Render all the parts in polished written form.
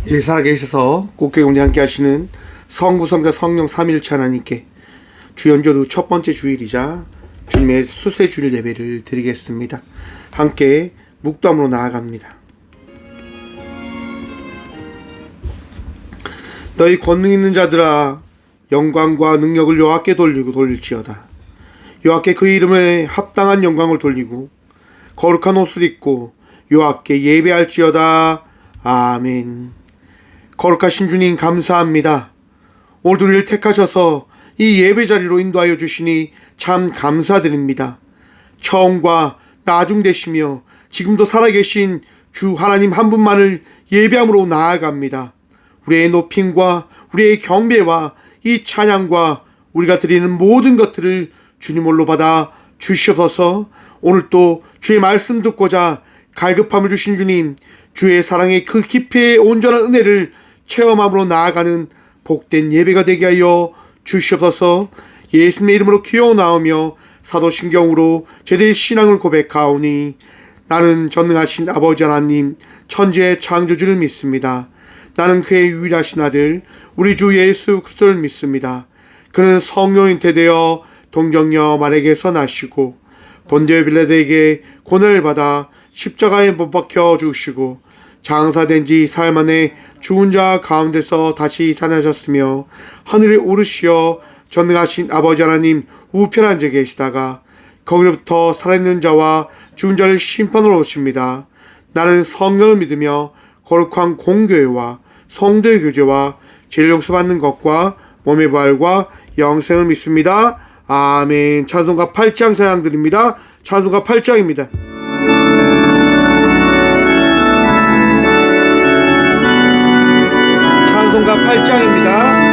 이제 살아계셔서 꽃교회 운에 함께 하시는 성부, 성자, 성령 삼위일체 하나님께 주연절 후 첫 번째 주일이자 주님의 수세 주일 예배를 드리겠습니다. 함께 묵도함으로 나아갑니다. 너희 권능 있는 자들아, 영광과 능력을 여호와께 돌릴지어다. 여호와께 그 이름에 합당한 영광을 돌리고 거룩한 옷을 입고 여호와께 예배할지어다. 아멘. 거룩하신 주님 감사합니다. 오늘도 우리를 택하셔서 이 예배 자리로 인도하여 주시니 참 감사드립니다. 처음과 나중 되시며 지금도 살아계신 주 하나님 한 분만을 예배함으로 나아갑니다. 우리의 높임과 우리의 경배와 이 찬양과 우리가 드리는 모든 것들을 주님 홀로 받아 주시옵소서. 오늘 또 주의 말씀 듣고자 갈급함을 주신 주님, 주의 사랑의 그 깊이의 온전한 은혜를 체험함으로 나아가는 복된 예배가 되게 하여 주시옵소서. 예수님의 이름으로 기어나오며 사도신경으로 제대의 신앙을 고백하오니 나는 전능하신 아버지 하나님 천지의 창조주를 믿습니다. 나는 그의 유일하신 아들 우리 주 예수 그리스도를 믿습니다. 그는 성령인 태되어 동정녀 마리아에게서 나시고 본디오 빌라도에게 고난을 받아 십자가에 못 박혀 죽으시고 장사된 지 사흘 만에 죽은 자 가운데서 다시 살아나셨으며 하늘에 오르시어 전능하신 아버지 하나님 우편 앉아 계시다가 거기로부터 살아있는 자와 죽은 자를 심판으로 오십니다. 나는 성령을 믿으며 거룩한 공교회와 성도의 교제와 죄를 용서받는 것과 몸의 부활과 영생을 믿습니다. 아멘. 찬송가 8장 찬양 드립니다. 찬송가 8장입니다. 찬송가 8장입니다.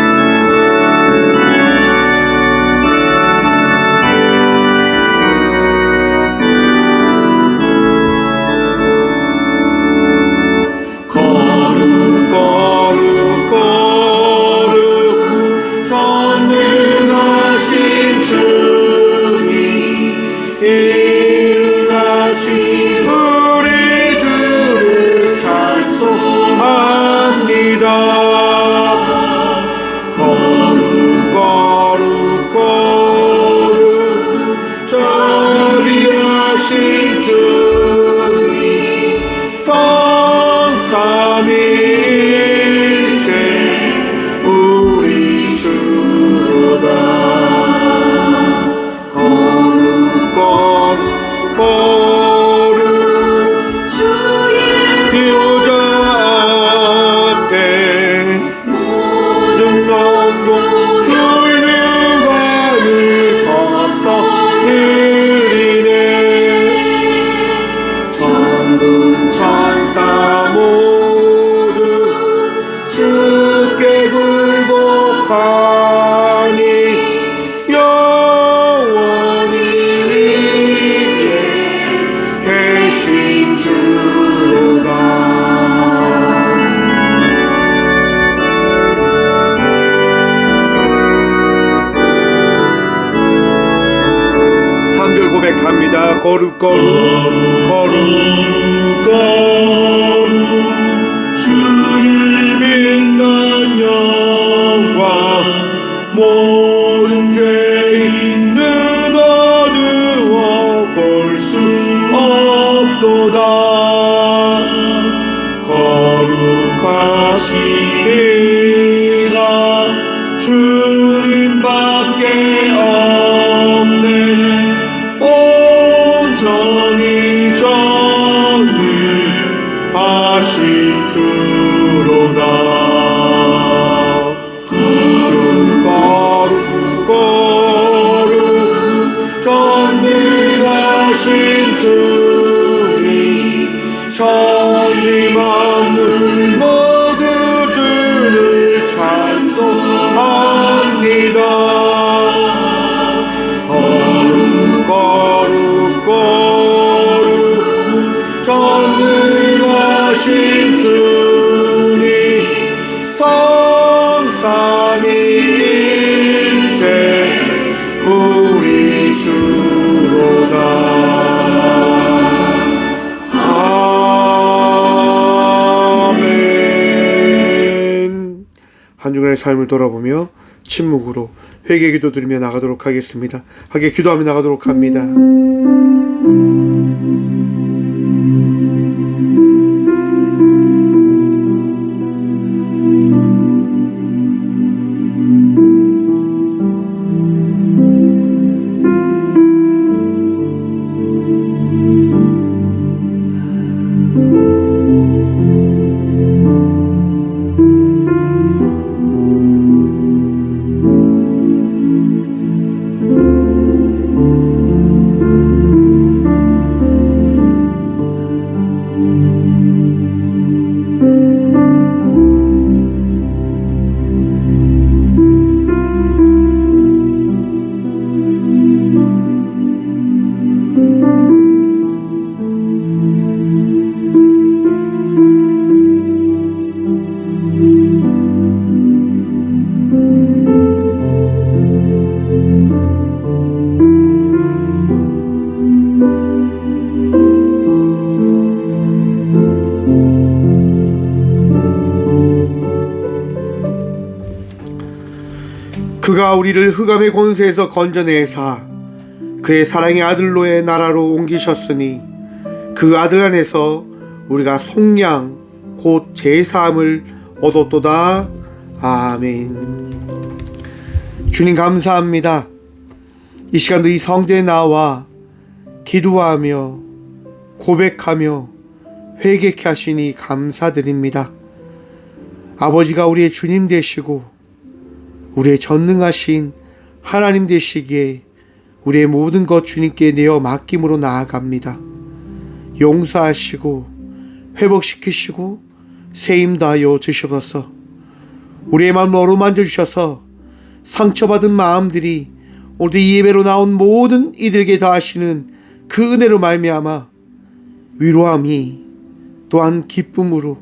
고백합니다. 거룩 주를 믿는 영광 모든 죄인 누가 두어 볼 수 없도다. 거룩하시리라 주님밖에 없네. 온전히 전능하신 주로다. 거룩 전능하신 주님 천지 만물 모두 주를 찬송합니다. 한 주간의 삶을 돌아보며 침묵으로 회개 기도 드리며 나가도록 하겠습니다. 함께 기도하며 나가도록 합니다. 그가 우리를 흑암의 권세에서 건져내사 그의 사랑의 아들로의 나라로 옮기셨으니 그 아들 안에서 우리가 속량 곧 제사함을 얻었도다. 아멘. 주님 감사합니다. 이 시간도 이 성전에 나와 기도하며 고백하며 회개케 하시니 감사드립니다. 아버지가 우리의 주님 되시고 우리의 전능하신 하나님 되시기에 우리의 모든 것 주님께 내어 맡김으로 나아갑니다. 용서하시고 회복시키시고 세임 다하여 주셔서 우리의 마음을 어루만져 주셔서 상처받은 마음들이 오늘 이 예배로 나온 모든 이들에게 다하시는 그 은혜로 말미암아 위로함이 또한 기쁨으로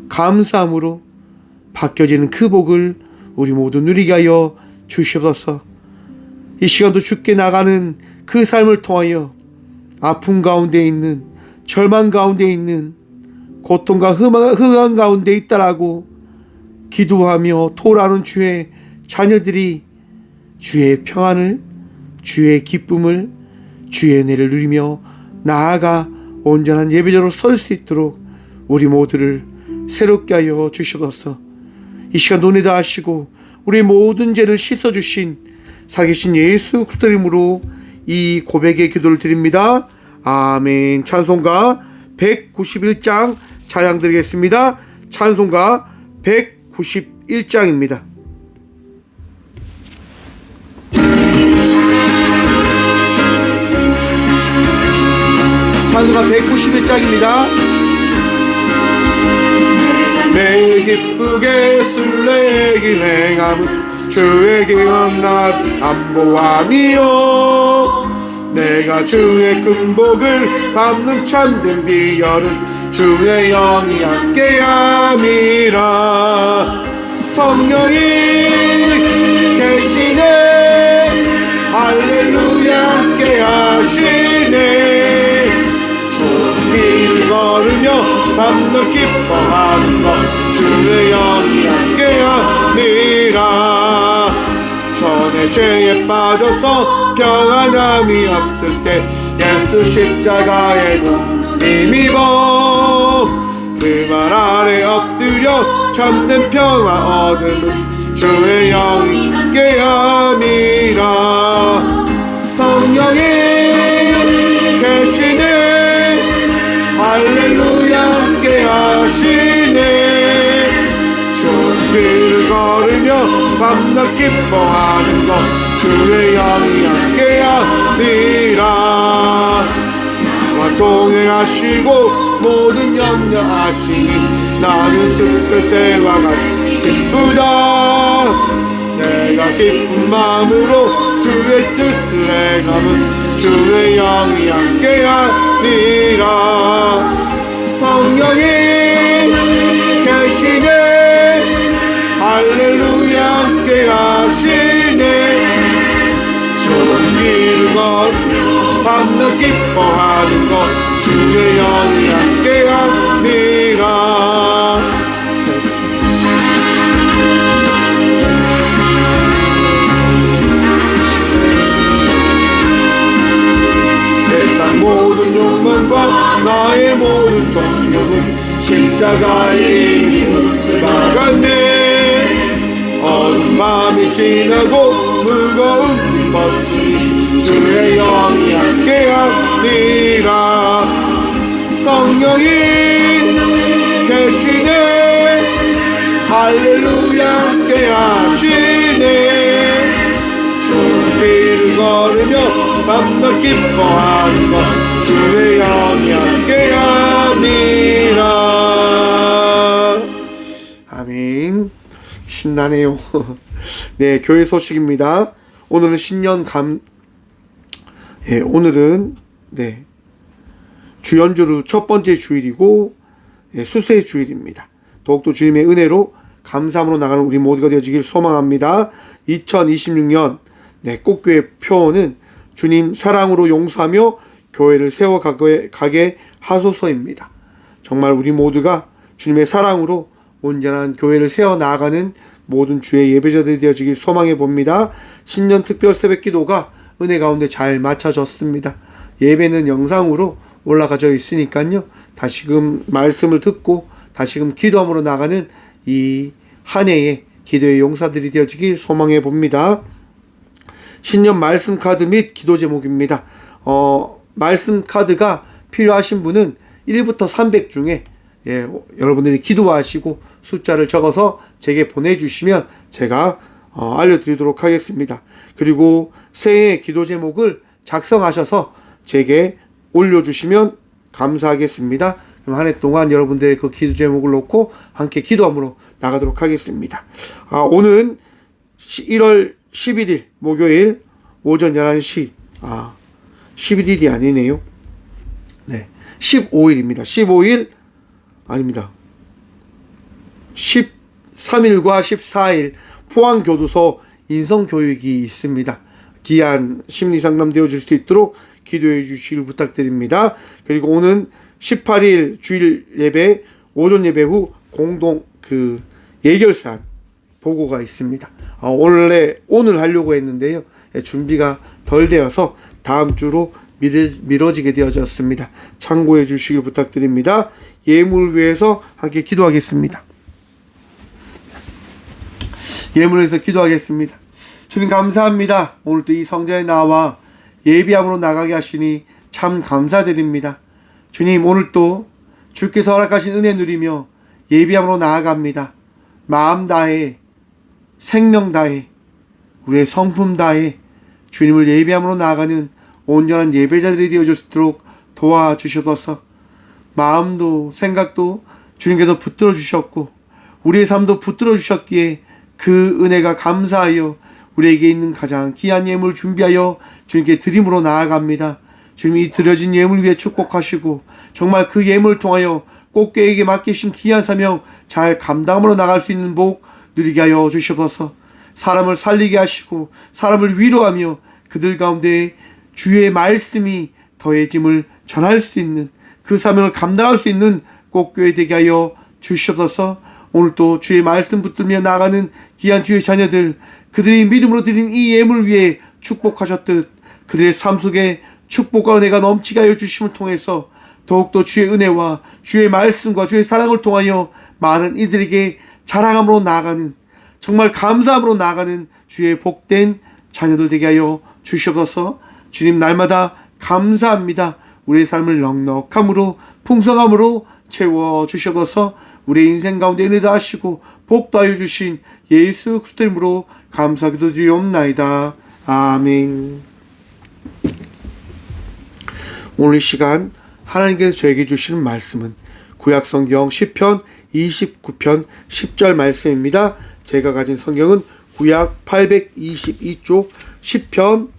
감사함으로 바뀌어지는 그 복을 우리 모두 누리게 하여 주시옵소서. 이 시간도 주께 나가는 그 삶을 통하여 아픔 가운데 있는 절망 가운데 있는 고통과 흑암 가운데 있다라고 기도하며 토라는 주의 자녀들이 주의 평안을 주의 기쁨을 주의 은혜를 누리며 나아가 온전한 예배자로 설 수 있도록 우리 모두를 새롭게 하여 주시옵소서. 이 시간 논의다 하시고 우리의 모든 죄를 씻어주신 살아계신 예수 그리스도 이름으로 이 고백의 기도를 드립니다. 아멘. 찬송가 191장 찬양 드리겠습니다. 찬송가 191장입니다. 찬송가 191장입니다. 매일 기쁘게 순례길 행함은 주의 기억 날 안보함이요 내가 주의 큰 복을 밟는 참된 비결은 주의 영이 함께함이라 성령이 계시네 할렐루야 함께하시네 길 걸으며 밤낮 기뻐하는 것 주의 영이 함께함이라 전에 죄에 빠져서 평안함이 없을 때 예수 십자가의 복 힘입어 그 말 아래 엎드려 참된 평화 얻음은 주의 영이 함께함이라 성령이 계시네 할렐루야 함께하시네 좁길 걸으며 밤낮 기뻐하는 것 주의 영이 함께함이라 나와 동행하시고 모든 염려하시니 나는 숲새와 같이 기쁘다 내가 기쁜 마음으로 주의 뜻을 행함은 주의 영이 함께하니라 성령이 계시네 할렐루야 함께하시네 좋은 길을 걸으며 밤낮 기뻐하는 것 주의 영이 함께하니라 것이 주의 영이 함께하니라. 성령이 계시네. 할렐루야 함께하시네. 주길을 걸으며 밤낮 기뻐하는 것 주의 영이 함께하니라. 아멘. 신나네요. 네, 교회 소식입니다. 오늘은 오늘은 주연주로 첫 번째 주일이고 수세 주일입니다. 더욱더 주님의 은혜로 감사함으로 나가는 우리 모두가 되어지길 소망합니다. 2026년 꽃교회 표어는 주님 사랑으로 용서하며 교회를 세워가게 하소서입니다. 정말 우리 모두가 주님의 사랑으로 온전한 교회를 세워나가는 모든 주의 예배자들이 되어지길 소망해 봅니다. 신년 특별 새벽 기도가 은혜 가운데 잘 마쳐졌습니다. 예배는 영상으로 올라가져 있으니까요. 다시금 말씀을 듣고 다시금 기도함으로 나가는 이 한 해의 기도의 용사들이 되어지길 소망해 봅니다. 신년 말씀 카드 및 기도 제목입니다. 말씀 카드가 필요하신 분은 1부터 300 중에 여러분들이 기도하시고 숫자를 적어서 제게 보내주시면 제가 알려드리도록 하겠습니다. 그리고 새해 기도 제목을 작성하셔서 제게 올려주시면 감사하겠습니다. 그럼 한 해 동안 여러분들의 그 기도 제목을 놓고 함께 기도함으로 나가도록 하겠습니다. 오늘 1월 11일 목요일 오전 11시 11일이 아니네요. 15일입니다. 15일 아닙니다. 13일과 14일 포항교도소 인성교육이 있습니다. 귀한 심리상담 되어줄 수 있도록 기도해 주시길 부탁드립니다. 그리고 오늘 18일 주일 예배 오전 예배 후 공동 예결산 보고가 있습니다. 오늘 하려고 했는데요. 준비가 덜 되어서 다음 주로 미뤄지게 되어졌습니다. 참고해 주시길 부탁드립니다. 예물을 위해서 함께 기도하겠습니다. 예물을 위해서 기도하겠습니다. 주님 감사합니다. 오늘도 이 성전에 나와 예비함으로 나가게 하시니 참 감사드립니다. 주님 오늘도 주께서 허락하신 은혜 누리며 예비함으로 나아갑니다. 마음 다해 생명 다해 우리의 성품 다해 주님을 예비함으로 나아가는 온전한 예배자들이 되어주도록 도와주셔서 마음도 생각도 주님께서 붙들어 주셨고 우리의 삶도 붙들어 주셨기에 그 은혜가 감사하여 우리에게 있는 가장 귀한 예물을 준비하여 주님께 드림으로 나아갑니다. 주님이 드려진 예물 위에 축복하시고 정말 그 예물을 통하여 꽃게에게 맡기신 귀한 사명 잘 감당함으로 나갈 수 있는 복 누리게 하여 주시옵소서. 사람을 살리게 하시고 사람을 위로하며 그들 가운데 주의 말씀이 더해짐을 전할 수 있는 그 사명을 감당할 수 있는 꽃교회 되게 하여 주시옵소서. 오늘도 주의 말씀 붙들며 나가는 귀한 주의 자녀들 그들이 믿음으로 드린 이 예물 위에 축복하셨듯 그들의 삶 속에 축복과 은혜가 넘치게 하여 주심을 통해서 더욱더 주의 은혜와 주의 말씀과 주의 사랑을 통하여 많은 이들에게 자랑함으로 나아가는 정말 감사함으로 나아가는 주의 복된 자녀들 되게 하여 주시옵소서. 주님 날마다 감사합니다. 우리의 삶을 넉넉함으로 풍성함으로 채워주시옵소서. 우리의 인생 가운데 은혜도 하시고 복도 하여 주신 예수 그리스도 이름으로 감사기도 드리옵나이다. 아멘. 오늘 이 시간 하나님께서 저에게 주시는 말씀은 구약성경 시편 29편 10절 말씀입니다. 제가 가진 성경은 구약 822쪽 시편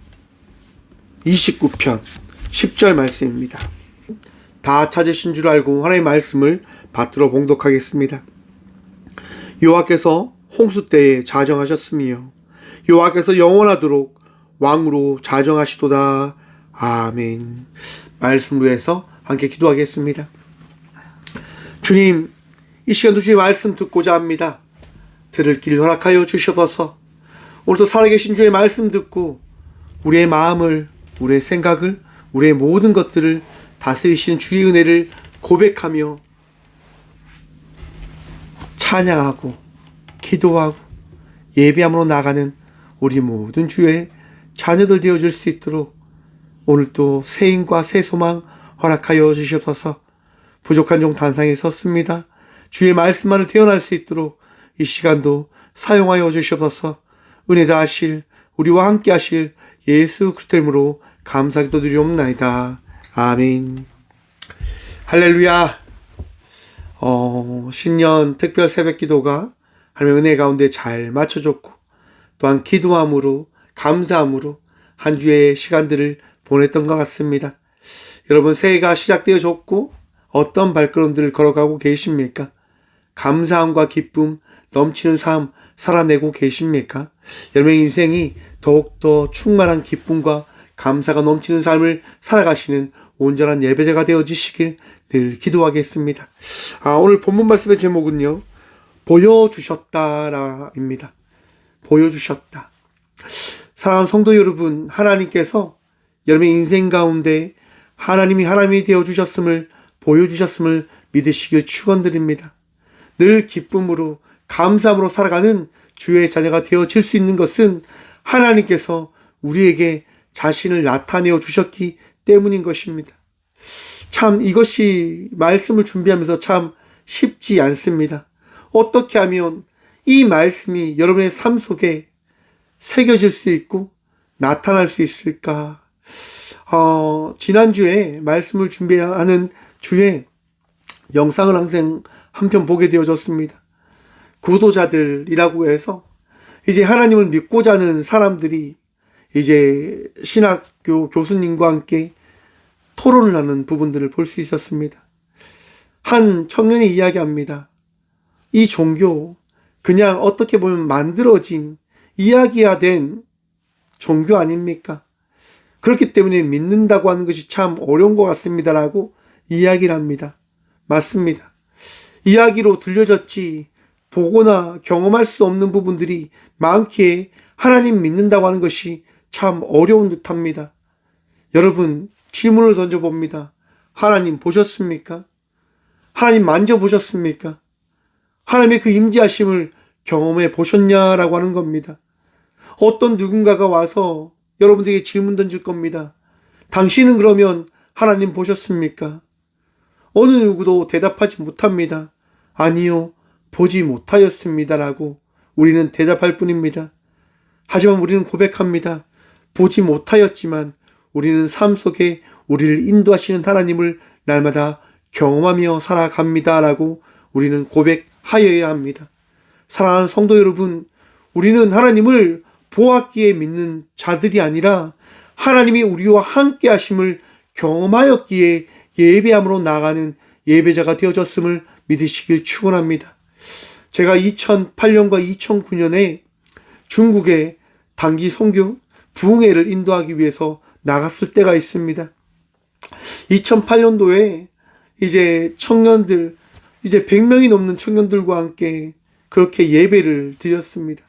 29편 10절 말씀입니다. 다 찾으신 줄 알고 하나님의 말씀을 받들어 봉독하겠습니다. 여호와께서 홍수 때에 자정하셨으며 여호와께서 영원하도록 왕으로 자정하시도다. 아멘. 말씀으로 해서 함께 기도하겠습니다. 주님, 이 시간도 주의 말씀 듣고자 합니다. 들을 길 허락하여 주시옵소서. 오늘도 살아계신 주의 말씀 듣고 우리의 마음을, 우리의 생각을, 우리의 모든 것들을 다스리시는 주의 은혜를 고백하며 찬양하고 기도하고 예배함으로 나가는 우리 모든 주의 자녀들 되어줄 수 있도록 오늘 또 새 힘과 새 소망 허락하여 주시옵소서. 부족한 종 단상에 섰습니다. 주의 말씀만을 태어날 수 있도록 이 시간도 사용하여 주시옵소서. 은혜 다하실 우리와 함께 하실 예수 그리스도 이름으로 감사기도 드리옵나이다. 아멘. 할렐루야. 신년 특별 새벽 기도가 하나님의 은혜 가운데 잘 맞춰졌고 또한 기도함으로 감사함으로 한 주의 시간들을 보냈던 것 같습니다. 여러분 새해가 시작되어졌고 어떤 발걸음들을 걸어가고 계십니까? 감사함과 기쁨 넘치는 삶 살아내고 계십니까? 여러분의 인생이 더욱더 충만한 기쁨과 감사가 넘치는 삶을 살아가시는 온전한 예배자가 되어지시길 늘 기도하겠습니다. 오늘 본문 말씀의 제목은요, 보여주셨다라입니다. 보여주셨다. 사랑하는 성도 여러분, 하나님께서 여러분의 인생 가운데 하나님이 되어주셨음을 보여주셨음을 믿으시길 축원드립니다. 늘 기쁨으로 감사함으로 살아가는 주의 자녀가 되어질 수 있는 것은 하나님께서 우리에게 자신을 나타내어 주셨기 때문인 것입니다. 참 이것이 말씀을 준비하면서 참 쉽지 않습니다. 어떻게 하면 이 말씀이 여러분의 삶 속에 새겨질 수 있고 나타날 수 있을까? 지난주에 말씀을 준비하는 주에 영상을 항상 한편 보게 되어졌습니다. 구도자들이라고 해서 이제 하나님을 믿고자 하는 사람들이 이제 신학교 교수님과 함께 토론을 하는 부분들을 볼 수 있었습니다. 한 청년이 이야기합니다. 이 종교 그냥 어떻게 보면 만들어진 이야기화된 종교 아닙니까? 그렇기 때문에 믿는다고 하는 것이 참 어려운 것 같습니다라고 이야기를 합니다. 맞습니다. 이야기로 들려졌지 보거나 경험할 수 없는 부분들이 많기에 하나님 믿는다고 하는 것이 참 어려운 듯합니다. 여러분 질문을 던져봅니다. 하나님 보셨습니까? 하나님 만져보셨습니까? 하나님의 그 임재하심을 경험해 보셨냐라고 하는 겁니다. 어떤 누군가가 와서 여러분들에게 질문 던질 겁니다. 당신은 그러면 하나님 보셨습니까? 어느 누구도 대답하지 못합니다. 아니요, 보지 못하였습니다라고 우리는 대답할 뿐입니다. 하지만 우리는 고백합니다. 보지 못하였지만 우리는 삶 속에 우리를 인도하시는 하나님을 날마다 경험하며 살아갑니다라고 우리는 고백하여야 합니다. 사랑하는 성도 여러분, 우리는 하나님을 보았기에 믿는 자들이 아니라 하나님이 우리와 함께 하심을 경험하였기에 예배함으로 나아가는 예배자가 되어졌음을 믿으시길 축원합니다. 제가 2008년과 2009년에 중국의 단기 선교 부흥회를 인도하기 위해서 나갔을 때가 있습니다. 2008년도에 이제 청년들, 이제 100명이 넘는 청년들과 함께 그렇게 예배를 드렸습니다.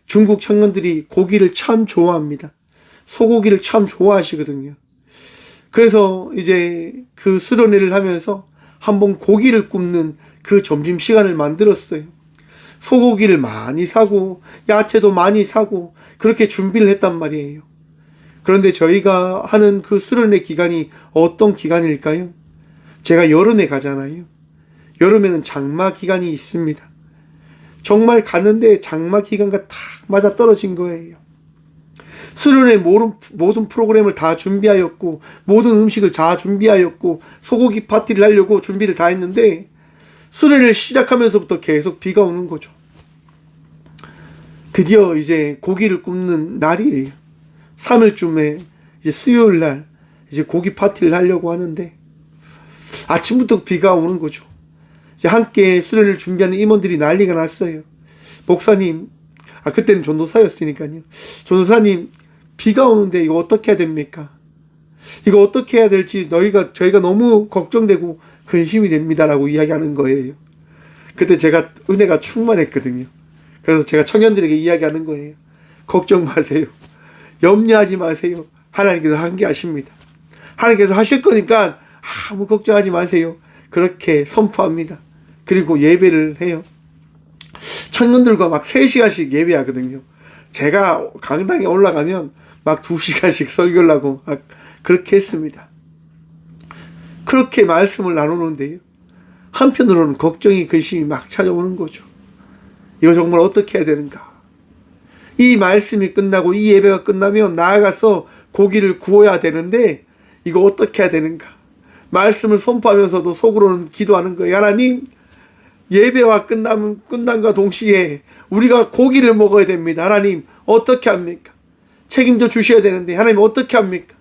중국 청년들이 고기를 참 좋아합니다. 소고기를 참 좋아하시거든요. 그래서 이제 그 수련회를 하면서 한번 고기를 굽는 그 점심시간을 만들었어요. 소고기를 많이 사고 야채도 많이 사고 그렇게 준비를 했단 말이에요. 그런데 저희가 하는 그 수련회 기간이 어떤 기간일까요? 제가 여름에 가잖아요. 여름에는 장마 기간이 있습니다. 정말 갔는데 장마 기간과 딱 맞아 떨어진 거예요. 수련회 모든 프로그램을 다 준비하였고 모든 음식을 다 준비하였고 소고기 파티를 하려고 준비를 다 했는데 수련회를 시작하면서부터 계속 비가 오는 거죠. 드디어 이제 고기를 굽는 날이에요. 3일쯤에 이제 수요일 날 이제 고기 파티를 하려고 하는데 아침부터 비가 오는 거죠. 이제 함께 수련회를 준비하는 임원들이 난리가 났어요. 목사님, 그때는 전도사였으니까요. 전도사님, 비가 오는데 이거 어떻게 해야 됩니까? 이거 어떻게 해야 될지 저희가 너무 걱정되고 근심이 됩니다라고 이야기하는 거예요. 그때 제가 은혜가 충만했거든요. 그래서 제가 청년들에게 이야기하는 거예요. 걱정 마세요. 염려하지 마세요. 하나님께서 함께 하십니다. 하나님께서 하실 거니까 아무 걱정하지 마세요. 그렇게 선포합니다. 그리고 예배를 해요. 청년들과 막 3시간씩 예배하거든요. 제가 강당에 올라가면 막 2시간씩 설교를 하고 막 그렇게 했습니다. 그렇게 말씀을 나누는데요, 한편으로는 걱정이 근심이 막 찾아오는 거죠. 이거 정말 어떻게 해야 되는가? 이 말씀이 끝나고 이 예배가 끝나면 나아가서 고기를 구워야 되는데 이거 어떻게 해야 되는가? 말씀을 선포하면서도 속으로는 기도하는 거예요. 하나님, 예배와 끝남과 동시에 우리가 고기를 먹어야 됩니다. 하나님, 어떻게 합니까? 책임져 주셔야 되는데 하나님 어떻게 합니까?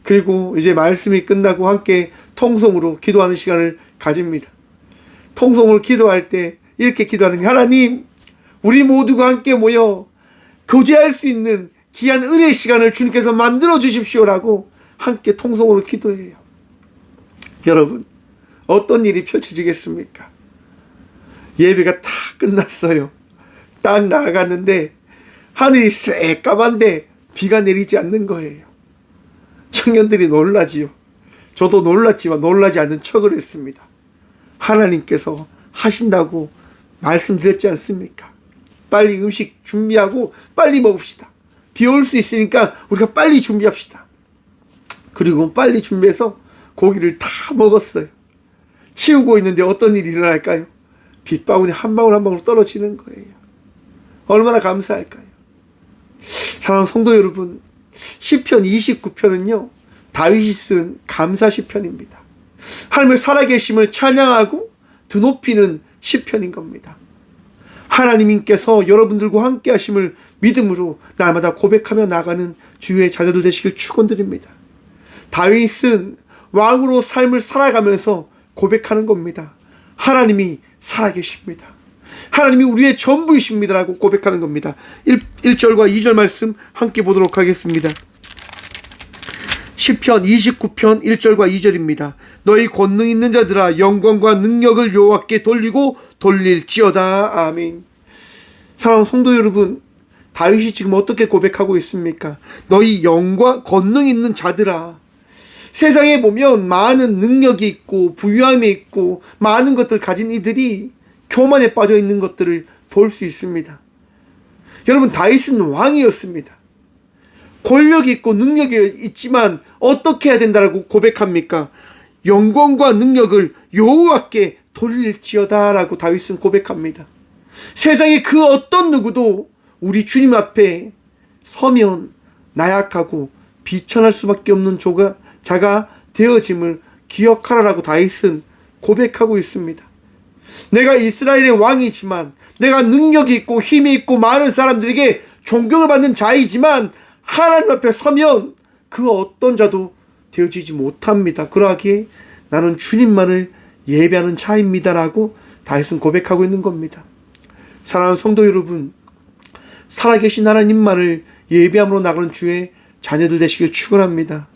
그리고 이제 말씀이 끝나고 함께 통성으로 기도하는 시간을 가집니다. 통성으로 기도할 때 이렇게 기도하는 게, 하나님, 우리 모두가 함께 모여 교제할 수 있는 귀한 은혜의 시간을 주님께서 만들어 주십시오라고 함께 통성으로 기도해요. 여러분, 어떤 일이 펼쳐지겠습니까? 예배가 다 끝났어요. 딱 나아갔는데 하늘이 새까만데 비가 내리지 않는 거예요. 청년들이 놀라지요. 저도 놀랐지만 놀라지 않는 척을 했습니다. 하나님께서 하신다고 말씀드렸지 않습니까? 빨리 음식 준비하고 빨리 먹읍시다. 비 올 수 있으니까 우리가 빨리 준비합시다. 그리고 빨리 준비해서 고기를 다 먹었어요. 치우고 있는데 어떤 일이 일어날까요? 빗방울이 한 방울 한 방울 떨어지는 거예요. 얼마나 감사할까요? 사랑하는 성도 여러분, 시편 29편은요 다윗이 쓴 감사 시편입니다. 하나님의 살아계심을 찬양하고 드높이는 시편인 겁니다. 하나님께서 여러분들과 함께 하심을 믿음으로 날마다 고백하며 나가는 주의 자녀들 되시길 축원드립니다. 다윗은 왕으로 삶을 살아가면서 고백하는 겁니다. 하나님이 살아계십니다. 하나님이 우리의 전부이십니다라고 고백하는 겁니다. 1절과 2절 말씀 함께 보도록 하겠습니다. 시편 29편 1절과 2절입니다. 너희 권능 있는 자들아, 영광과 능력을 여호와께 돌리고 돌릴지어다. 아멘. 사랑하는 성도 여러분, 다윗이 지금 어떻게 고백하고 있습니까? 너희 영광 권능 있는 자들아. 세상에 보면 많은 능력이 있고 부유함이 있고 많은 것들 가진 이들이 교만에 빠져 있는 것들을 볼 수 있습니다. 여러분, 다윗은 왕이었습니다. 권력이 있고 능력이 있지만 어떻게 해야 된다라고 고백합니까? 영광과 능력을 여호와께 돌릴지어다 라고 다윗은 고백합니다. 세상에 그 어떤 누구도 우리 주님 앞에 서면 나약하고 비천할 수밖에 없는 자가 되어짐을 기억하라라고 다윗은 고백하고 있습니다. 내가 이스라엘의 왕이지만, 내가 능력이 있고 힘이 있고 많은 사람들에게 존경을 받는 자이지만 하나님 앞에 서면 그 어떤 자도 되어지지 못합니다. 그러하기에 나는 주님만을 예배하는 자입니다라고 다윗은 고백하고 있는 겁니다. 사랑하는 성도 여러분, 살아계신 하나님만을 예배함으로 나가는 주의 자녀들 되시길 축원합니다.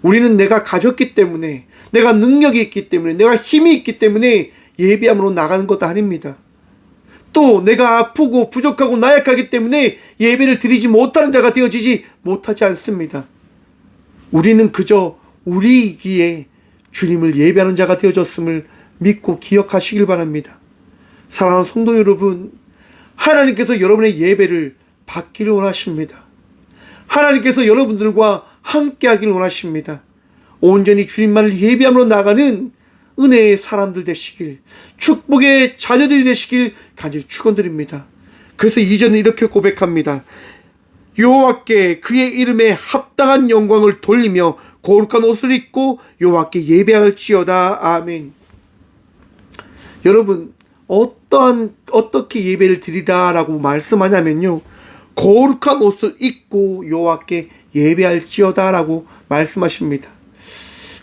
우리는 내가 가졌기 때문에, 내가 능력이 있기 때문에, 내가 힘이 있기 때문에 예배함으로 나가는 것도 아닙니다. 또 내가 아프고 부족하고 나약하기 때문에 예배를 드리지 못하는 자가 되어지지 못하지 않습니다. 우리는 그저 우리이기에 주님을 예배하는 자가 되어졌음을 믿고 기억하시길 바랍니다. 사랑하는 성도 여러분, 하나님께서 여러분의 예배를 받기를 원하십니다. 하나님께서 여러분들과 함께 하기를 원하십니다. 온전히 주님만을 예배함으로 나가는 은혜의 사람들 되시길, 축복의 자녀들이 되시길 간절히 축원드립니다. 그래서 이전에 이렇게 고백합니다. 여호와께 그의 이름에 합당한 영광을 돌리며 거룩한 옷을 입고 여호와께 예배할지어다. 아멘. 여러분, 어떻게 예배를 드리라라고 말씀하냐면요, 거룩한 옷을 입고 여호와께 예배할지어다라고 말씀하십니다.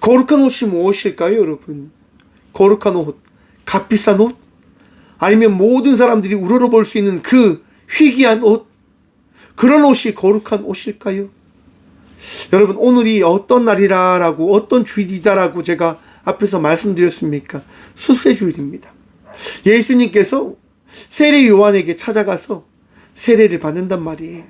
거룩한 옷이 무엇일까요, 여러분? 거룩한 옷, 값비싼 옷? 아니면 모든 사람들이 우러러볼 수 있는 그 희귀한 옷? 그런 옷이 거룩한 옷일까요? 여러분, 오늘이 어떤 날이라고, 어떤 주일이다라고 제가 앞에서 말씀드렸습니까? 수세주일입니다. 예수님께서 세례 요한에게 찾아가서 세례를 받는단 말이에요.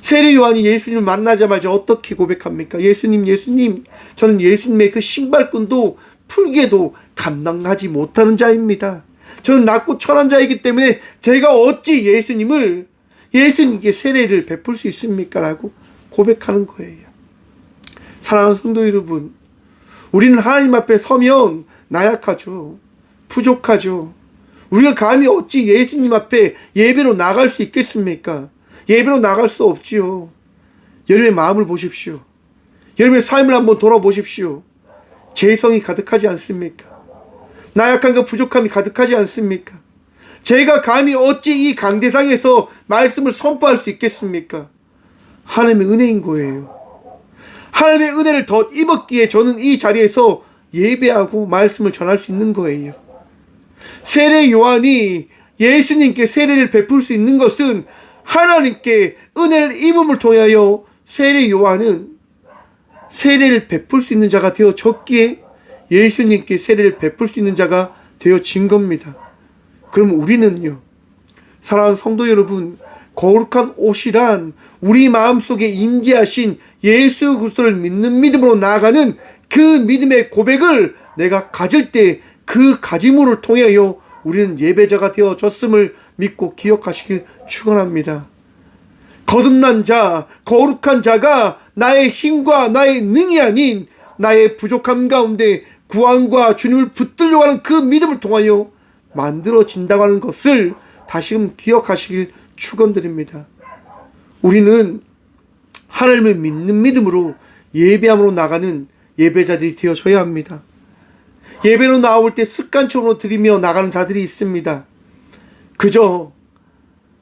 세례 요한이 예수님을 만나자마자 어떻게 고백합니까? 예수님, 저는 예수님의 그 신발끈도 풀게도 감당하지 못하는 자입니다. 저는 낮고 천한 자이기 때문에 제가 어찌 예수님을 예수님께 세례를 베풀 수 있습니까? 라고 고백하는 거예요. 사랑하는 성도 여러분, 우리는 하나님 앞에 서면 나약하죠. 부족하죠. 우리가 감히 어찌 예수님 앞에 예배로 나갈 수 있겠습니까? 예배로 나갈 수 없지요. 여러분의 마음을 보십시오. 여러분의 삶을 한번 돌아보십시오. 죄성이 가득하지 않습니까? 나약함과 부족함이 가득하지 않습니까? 제가 감히 어찌 이 강대상에서 말씀을 선포할 수 있겠습니까? 하나님의 은혜인 거예요. 하나님의 은혜를 더 입었기에 저는 이 자리에서 예배하고 말씀을 전할 수 있는 거예요. 세례 요한이 예수님께 세례를 베풀 수 있는 것은 하나님께 은혜를 입음을 통하여 세례 요한은 세례를 베풀 수 있는 자가 되어졌기에 예수님께 세례를 베풀 수 있는 자가 되어진 겁니다. 그럼 우리는요, 사랑하는 성도 여러분, 거룩한 옷이란 우리 마음속에 임재하신 예수 그리스도를 믿는 믿음으로 나아가는 그 믿음의 고백을 내가 가질 때 그 가짐을 통하여 우리는 예배자가 되어졌음을 믿고 기억하시길 축원합니다. 거듭난 자, 거룩한 자가 나의 힘과 나의 능이 아닌 나의 부족함 가운데 구원과 주님을 붙들려고 하는 그 믿음을 통하여 만들어진다고 하는 것을 다시금 기억하시길 축원드립니다. 우리는 하나님을 믿는 믿음으로 예배함으로 나가는 예배자들이 되어져야 합니다. 예배로 나올 때 습관적으로 드리며 나가는 자들이 있습니다. 그저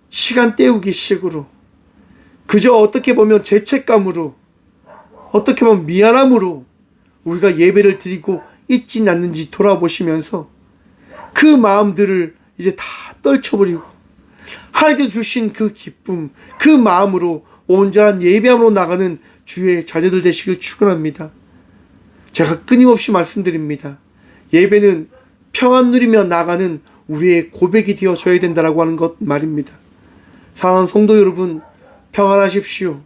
시간 때우기 식으로, 그저 어떻게 보면 죄책감으로, 어떻게 보면 미안함으로 우리가 예배를 드리고 있진 않는지 돌아보시면서 그 마음들을 이제 다 떨쳐버리고 하나님께서 주신 그 기쁨, 그 마음으로 온전한 예배함으로 나가는 주의 자녀들 되시길 축원합니다. 제가 끊임없이 말씀드립니다. 예배는 평안 누리며 나가는 우리의 고백이 되어져야 된다라고 하는 것 말입니다. 사랑하는 성도 여러분, 평안하십시오.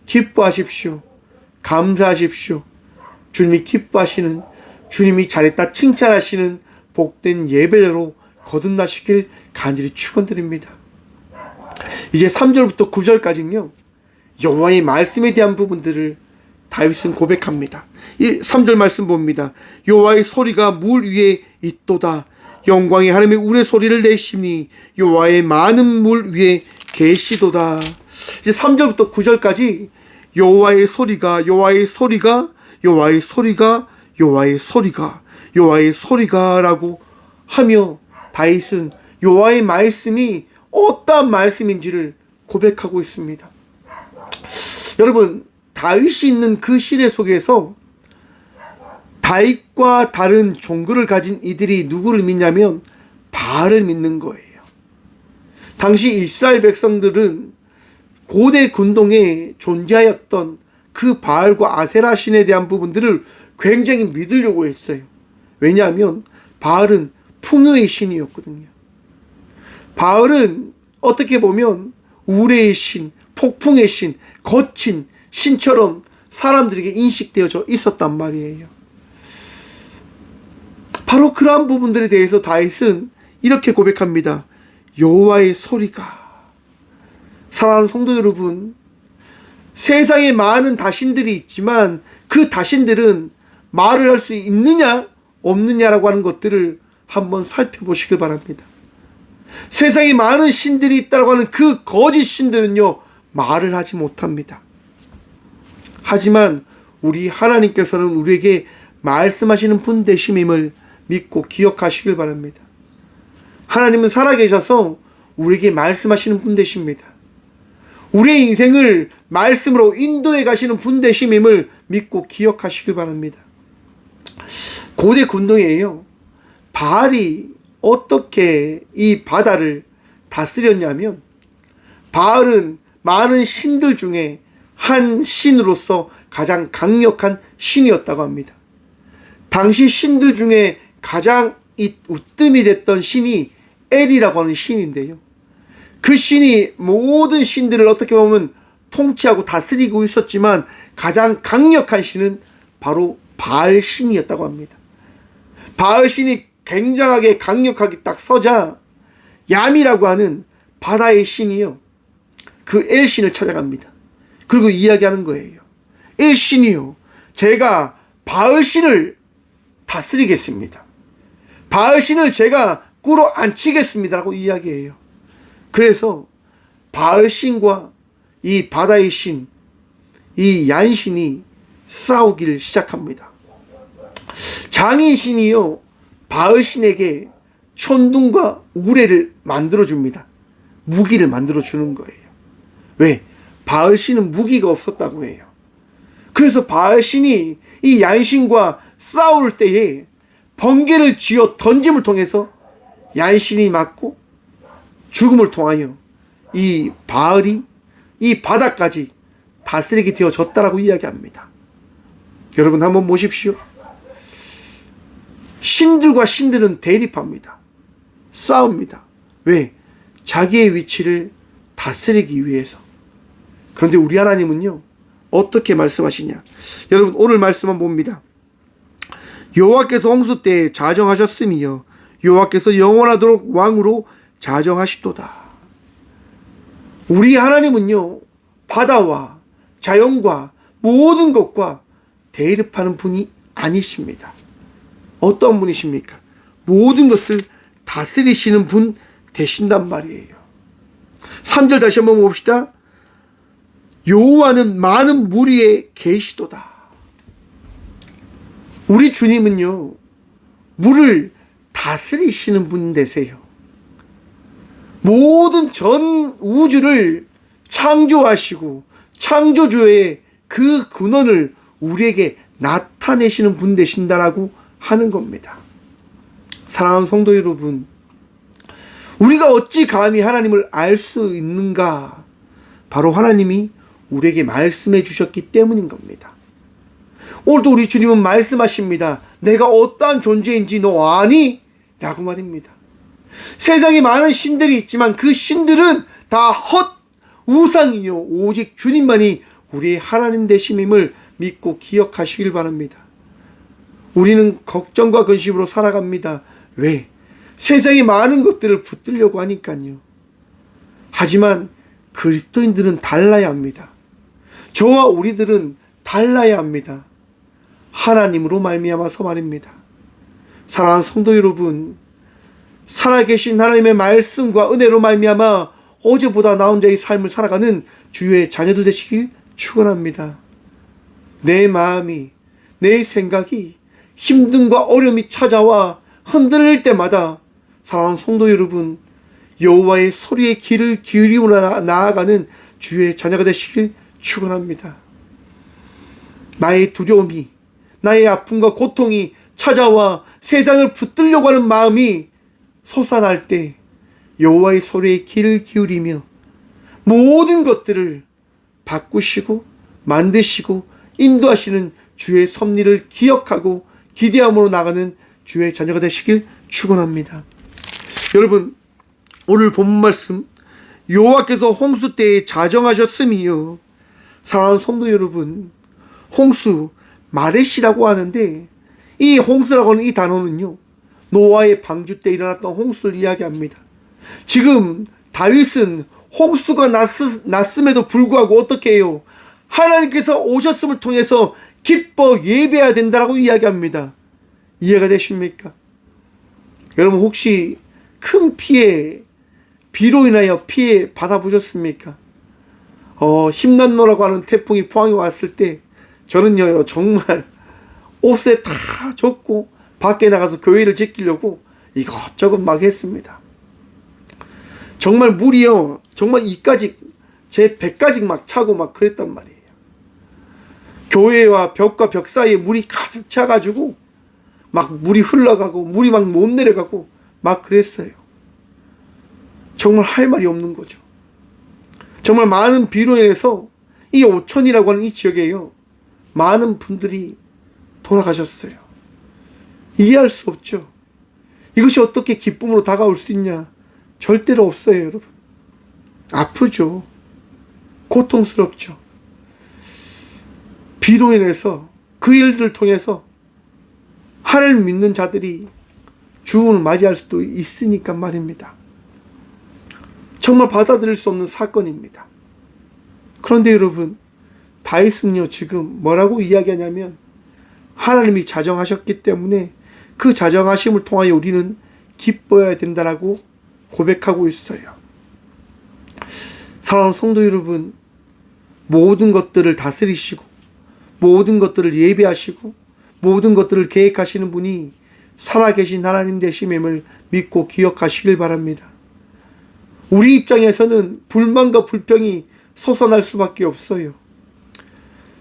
기뻐하십시오. 감사하십시오. 주님이 기뻐하시는, 주님이 잘했다 칭찬하시는 복된 예배로 거듭나시길 간절히 축원드립니다. 이제 3절부터 9절까지는요, 여호와의 말씀에 대한 부분들을 다윗은 고백합니다. 3절 말씀 봅니다. 여호와의 소리가 물 위에 있도다. 영광의 하나님의 우레 소리를 내시니 여호와의 많은 물 위에 계시도다. 이제 3절부터 9절까지 여호와의 소리가, 여호와의 소리가, 여호와의 소리가, 여호와의 소리가, 여호와의 소리가 라고 하며 다윗은 여호와의 말씀이 어떠한 말씀인지를 고백하고 있습니다. 여러분, 다윗이 있는 그 시대 속에서 다윗과 다른 종교를 가진 이들이 누구를 믿냐면 바알을 믿는 거예요. 당시 이스라엘 백성들은 고대 군동에 존재하였던 그 바알과 아세라 신에 대한 부분들을 굉장히 믿으려고 했어요. 왜냐하면 바알은 풍요의 신이었거든요. 바알은 어떻게 보면 우레의 신, 폭풍의 신, 거친 신처럼 사람들에게 인식되어져 있었단 말이에요. 바로 그러한 부분들에 대해서 다윗은 이렇게 고백합니다. 여호와의 소리가. 사랑하는 성도 여러분, 세상에 많은 다신들이 있지만 그 다신들은 말을 할 수 있느냐 없느냐라고 하는 것들을 한번 살펴보시길 바랍니다. 세상에 많은 신들이 있다고 하는 그 거짓 신들은요, 말을 하지 못합니다. 하지만 우리 하나님께서는 우리에게 말씀하시는 분 되심임을 믿고 기억하시길 바랍니다. 하나님은 살아계셔서 우리에게 말씀하시는 분 되십니다. 우리의 인생을 말씀으로 인도해 가시는 분 되심임을 믿고 기억하시길 바랍니다. 고대 군동에요, 바알이 어떻게 이 바다를 다스렸냐면, 바알은 많은 신들 중에 한 신으로서 가장 강력한 신이었다고 합니다. 당시 신들 중에 가장 으뜸이 됐던 신이 엘이라고 하는 신인데요, 그 신이 모든 신들을 어떻게 보면 통치하고 다스리고 있었지만 가장 강력한 신은 바로 바알 신이었다고 합니다. 바알 신이 굉장하게 강력하게 딱 서자 얌이라고 하는 바다의 신이요, 그 엘신을 찾아갑니다. 그리고 이야기하는 거예요. 엘신이요, 제가 바알신을 다스리겠습니다. 바알신을 제가 꿇어 앉히겠습니다라고 이야기해요. 그래서 바알신과 이 바다의 신, 이 얀신이 싸우기를 시작합니다. 장인신이요, 바알신에게 천둥과 우레를 만들어줍니다. 무기를 만들어주는 거예요. 왜? 바알신은 무기가 없었다고 해요. 그래서 바알신이 이 얀신과 싸울 때에 번개를 쥐어 던짐을 통해서 얀신이 맞고 죽음을 통하여 이 바알이 이 바다까지 다스리게 되어졌다라고 이야기합니다. 여러분 한번 보십시오. 신들과 신들은 대립합니다. 싸웁니다. 왜? 자기의 위치를 다스리기 위해서. 그런데 우리 하나님은요, 어떻게 말씀하시냐? 여러분 오늘 말씀만 봅니다. 여호와께서 홍수 때에 자정하셨으며 여호와께서 영원하도록 왕으로 자정하시도다. 우리 하나님은요, 바다와 자연과 모든 것과 대립하는 분이 아니십니다. 어떤 분이십니까? 모든 것을 다스리시는 분 되신단 말이에요. 3절 다시 한번 봅시다. 여호와는 많은 물 위에 계시도다. 우리 주님은요, 물을 다스리시는 분 되세요. 모든 전 우주를 창조하시고 창조주의 그 근원을 우리에게 나타내시는 분 되신다라고 하는 겁니다. 사랑하는 성도 여러분, 우리가 어찌 감히 하나님을 알 수 있는가? 바로 하나님이 우리에게 말씀해 주셨기 때문인 겁니다. 오늘도 우리 주님은 말씀하십니다. 내가 어떠한 존재인지 너 아니? 라고 말입니다. 세상에 많은 신들이 있지만 그 신들은 다 헛 우상이요, 오직 주님만이 우리의 하나님 되심임을 믿고 기억하시길 바랍니다. 우리는 걱정과 근심으로 살아갑니다. 왜? 세상에 많은 것들을 붙들려고 하니까요. 하지만 그리스도인들은 달라야 합니다. 저와 우리들은 달라야 합니다. 하나님으로 말미암아서 말입니다. 사랑하는 성도 여러분, 살아계신 하나님의 말씀과 은혜로 말미암아 어제보다 나은 자의 삶을 살아가는 주의 자녀들 되시길 축원합니다. 내 마음이, 내 생각이 힘듦과 어려움이 찾아와 흔들릴 때마다 사랑하는 성도 여러분, 여호와의 소리에 귀를 기울이며 나아가는 주의 자녀가 되시길 축원합니다. 나의 두려움이, 나의 아픔과 고통이 찾아와 세상을 붙들려고 하는 마음이 솟아날 때 여호와의 소리에 귀를 기울이며 모든 것들을 바꾸시고 만드시고 인도하시는 주의 섭리를 기억하고 기대함으로 나가는 주의 자녀가 되시길 축원합니다. 여러분 오늘 본문 말씀, 여호와께서 홍수 때에 자정하셨으며, 사랑하는 성도 여러분, 홍수 마레시라고 하는데 이 홍수라고 하는 이 단어는요, 노아의 방주 때 일어났던 홍수를 이야기합니다. 지금 다윗은 홍수가 났음에도 불구하고 어떻게 해요? 하나님께서 오셨음을 통해서 기뻐 예배해야 된다라고 이야기합니다. 이해가 되십니까? 여러분 혹시 큰 피해, 비로 인하여 피해 받아보셨습니까? 힘난노라고 하는 태풍이 포항에 왔을 때 저는요 정말 옷에 다 젖고 밖에 나가서 교회를 지키려고 이것저것 막 했습니다. 정말 물이요 정말 이까지 제 배까지 막 차고 막 그랬단 말이에요. 교회와 벽과 벽 사이에 물이 가득 차가지고 막 물이 흘러가고 물이 막 못 내려가고 막 그랬어요. 정말 할 말이 없는 거죠. 정말 많은 비로 인해서 이 오천이라고 하는 이 지역에요 많은 분들이 돌아가셨어요. 이해할 수 없죠. 이것이 어떻게 기쁨으로 다가올 수 있냐? 절대로 없어요, 여러분. 아프죠. 고통스럽죠. 비로 인해서 그 일들을 통해서 하나님을 믿는 자들이 죽음을 맞이할 수도 있으니까 말입니다. 정말 받아들일 수 없는 사건입니다. 그런데 여러분, 다윗은요 지금 뭐라고 이야기하냐면 하나님이 자정하셨기 때문에 그 자정하심을 통하여 우리는 기뻐해야 된다라고 고백하고 있어요. 사랑하는 성도 여러분, 모든 것들을 다스리시고 모든 것들을 예배하시고 모든 것들을 계획하시는 분이 살아계신 하나님 되심임을 믿고 기억하시길 바랍니다. 우리 입장에서는 불만과 불평이 솟아날 수밖에 없어요.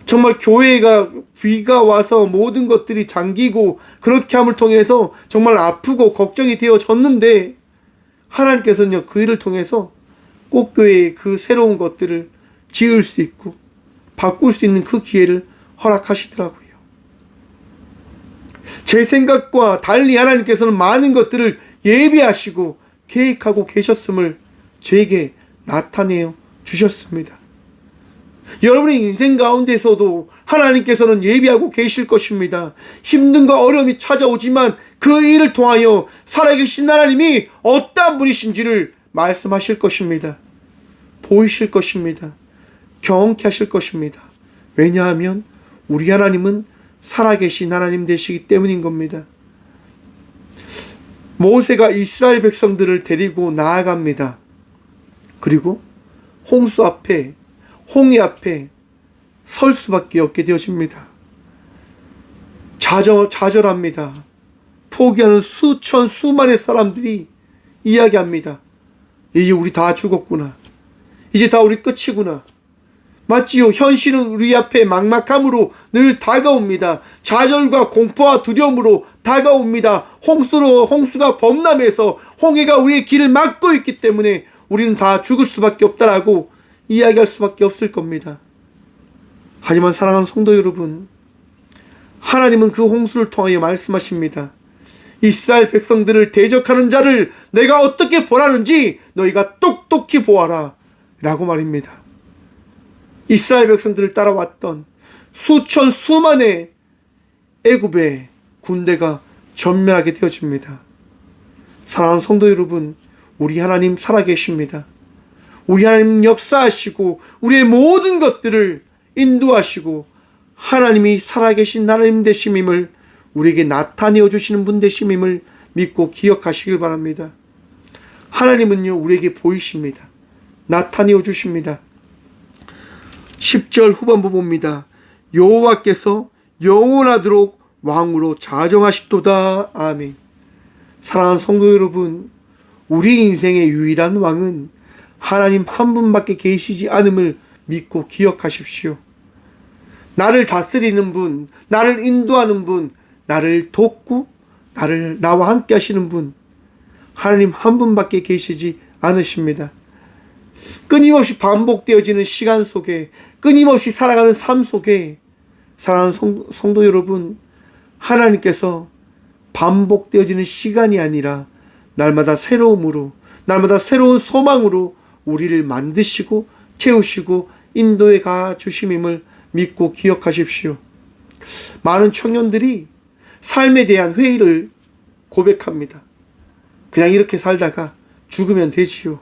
정말 교회가 비가 와서 모든 것들이 잠기고 그렇게 함을 통해서 정말 아프고 걱정이 되어졌는데 하나님께서는요 그 일을 통해서 꽃교회의 그 새로운 것들을 지을 수 있고 바꿀 수 있는 그 기회를 허락하시더라고요. 제 생각과 달리 하나님께서는 많은 것들을 예비하시고 계획하고 계셨음을 저에게 나타내어 주셨습니다. 여러분의 인생 가운데서도 하나님께서는 예비하고 계실 것입니다. 힘듦과 어려움이 찾아오지만 그 일을 통하여 살아계신 하나님이 어떠한 분이신지를 말씀하실 것입니다. 보이실 것입니다. 경험케 하실 것입니다. 왜냐하면 우리 하나님은 살아계신 하나님 되시기 때문인 겁니다. 모세가 이스라엘 백성들을 데리고 나아갑니다. 그리고 홍수 앞에 홍해 앞에 설 수밖에 없게 되어집니다. 좌절합니다. 포기하는 수천 수만의 사람들이 이야기합니다. 이제 우리 다 죽었구나. 이제 다 우리 끝이구나. 맞지요? 현실은 우리 앞에 막막함으로 늘 다가옵니다. 좌절과 공포와 두려움으로 다가옵니다. 홍수가 범람해서 홍해가 우리의 길을 막고 있기 때문에 우리는 다 죽을 수밖에 없다라고 이야기할 수밖에 없을 겁니다. 하지만 사랑하는 성도 여러분, 하나님은 그 홍수를 통하여 말씀하십니다. 이스라엘 백성들을 대적하는 자를 내가 어떻게 보라는지 너희가 똑똑히 보아라 라고 말입니다. 이스라엘 백성들을 따라왔던 수천 수만의 애굽의 군대가 전멸하게 되어집니다. 사랑하는 성도 여러분, 우리 하나님 살아계십니다. 우리 하나님 역사하시고 우리의 모든 것들을 인도하시고 하나님이 살아계신 하나님 되심임을 우리에게 나타내어 주시는 분 되심임을 믿고 기억하시길 바랍니다. 하나님은요 우리에게 보이십니다. 나타내어 주십니다. 10절 후반부 봅니다. 여호와께서 영원하도록 왕으로 자정하시도다. 아멘. 사랑하는 성도 여러분, 우리 인생의 유일한 왕은 하나님 한 분밖에 계시지 않음을 믿고 기억하십시오. 나를 다스리는 분, 나를 인도하는 분, 나를 돕고 나와 함께 하시는 분, 하나님 한 분밖에 계시지 않으십니다. 끊임없이 반복되어지는 시간 속에, 끊임없이 살아가는 삶 속에 사랑하는 성도 여러분, 하나님께서 반복되어지는 시간이 아니라 날마다 새로움으로, 날마다 새로운 소망으로 우리를 만드시고 채우시고 인도에 가 주심임을 믿고 기억하십시오. 많은 청년들이 삶에 대한 회의를 고백합니다. 그냥 이렇게 살다가 죽으면 되지요.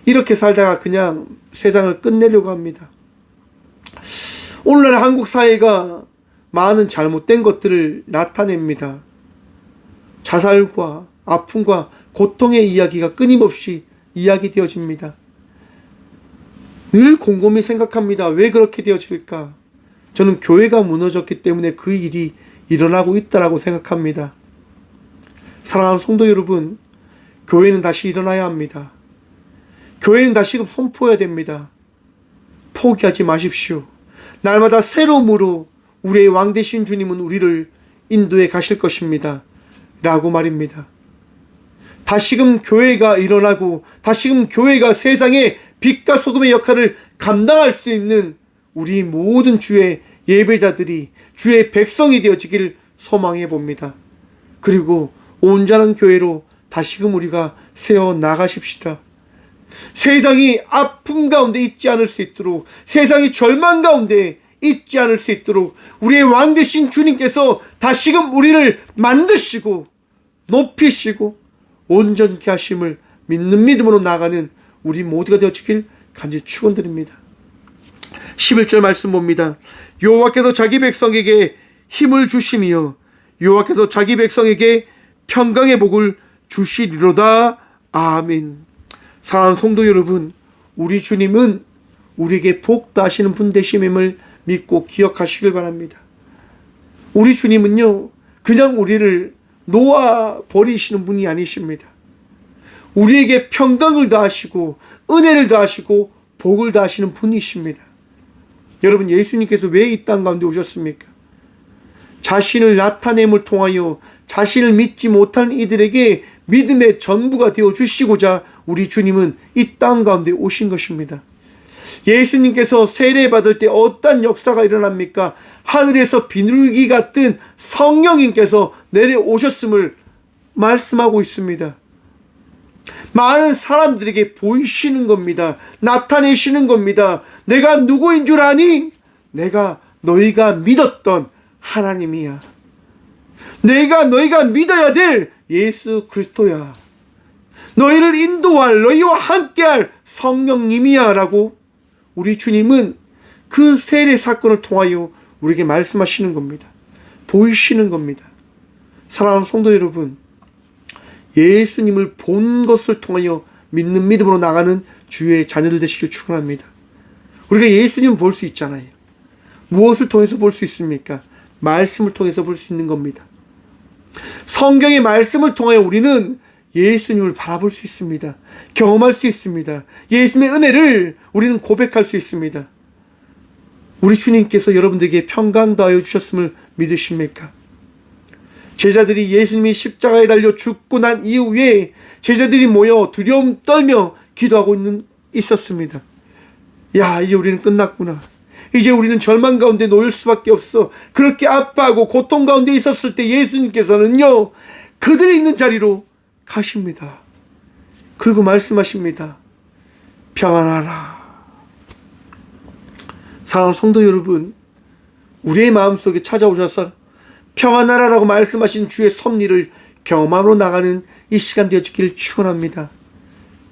이렇게 살다가 그냥 세상을 끝내려고 합니다. 오늘날 한국 사회가 많은 잘못된 것들을 나타냅니다. 자살과 아픔과 고통의 이야기가 끊임없이 이야기되어집니다. 늘 곰곰이 생각합니다. 왜 그렇게 되어질까? 저는 교회가 무너졌기 때문에 그 일이 일어나고 있다고 생각합니다. 사랑하는 성도 여러분, 교회는 다시 일어나야 합니다. 교회는 다시금 선포해야 됩니다. 포기하지 마십시오. 날마다 새로움으로 우리의 왕 되신 주님은 우리를 인도해 가실 것입니다. 라고 말입니다. 다시금 교회가 일어나고 다시금 교회가 세상에 빛과 소금의 역할을 감당할 수 있는 우리 모든 주의 예배자들이 주의 백성이 되어지길 소망해 봅니다. 그리고 온전한 교회로 다시금 우리가 세워 나가십시다. 세상이 아픔 가운데 있지 않을 수 있도록, 세상이 절망 가운데 있지 않을 수 있도록 우리의 왕 되신 주님께서 다시금 우리를 만드시고 높이시고 온전케 하심을 믿는 믿음으로 나아가는 우리 모두가 되어지길 간절히 축원드립니다. 11절 말씀 봅니다. 여호와께서 자기 백성에게 힘을 주시며 여호와께서 자기 백성에게 평강의 복을 주시리로다. 아멘. 사랑하는 성도 여러분, 우리 주님은 우리에게 복 다하시는 분 되심임을 믿고 기억하시길 바랍니다. 우리 주님은요, 그냥 우리를 놓아 버리시는 분이 아니십니다. 우리에게 평강을 더하시고 은혜를 더하시고 복을 더하시는 분이십니다. 여러분, 예수님께서 왜 이 땅 가운데 오셨습니까? 자신을 나타냄을 통하여 자신을 믿지 못하는 이들에게 믿음의 전부가 되어 주시고자 우리 주님은 이 땅 가운데 오신 것입니다. 예수님께서 세례받을 때 어떤 역사가 일어납니까? 하늘에서 비둘기 같은 성령님께서 내려오셨음을 말씀하고 있습니다. 많은 사람들에게 보이시는 겁니다. 나타내시는 겁니다. 내가 누구인 줄 아니? 내가 너희가 믿었던 하나님이야. 내가 너희가 믿어야 될 예수 그리스도야. 너희를 인도할, 너희와 함께할 성령님이야 라고 우리 주님은 그 세례 사건을 통하여 우리에게 말씀하시는 겁니다. 보이시는 겁니다. 사랑하는 성도 여러분, 예수님을 본 것을 통하여 믿는 믿음으로 나가는 주의 자녀들 되시길 축원합니다. 우리가 예수님을 볼 수 있잖아요. 무엇을 통해서 볼 수 있습니까? 말씀을 통해서 볼 수 있는 겁니다. 성경의 말씀을 통하여 우리는 예수님을 바라볼 수 있습니다. 경험할 수 있습니다. 예수님의 은혜를 우리는 고백할 수 있습니다. 우리 주님께서 여러분들에게 평강 더하여 주셨음을 믿으십니까? 제자들이 예수님이 십자가에 달려 죽고 난 이후에 제자들이 모여 두려움 떨며 기도하고 있었습니다. 야, 이제 우리는 끝났구나. 이제 우리는 절망 가운데 놓일 수밖에 없어. 그렇게 아파하고 고통 가운데 있었을 때 예수님께서는요, 그들이 있는 자리로 가십니다. 그리고 말씀하십니다. 평안하라. 사랑하는 성도 여러분, 우리의 마음속에 찾아오셔서 평안하라라고 말씀하신 주의 섭리를 경험함으로 나가는 이 시간 되어지길 축원합니다.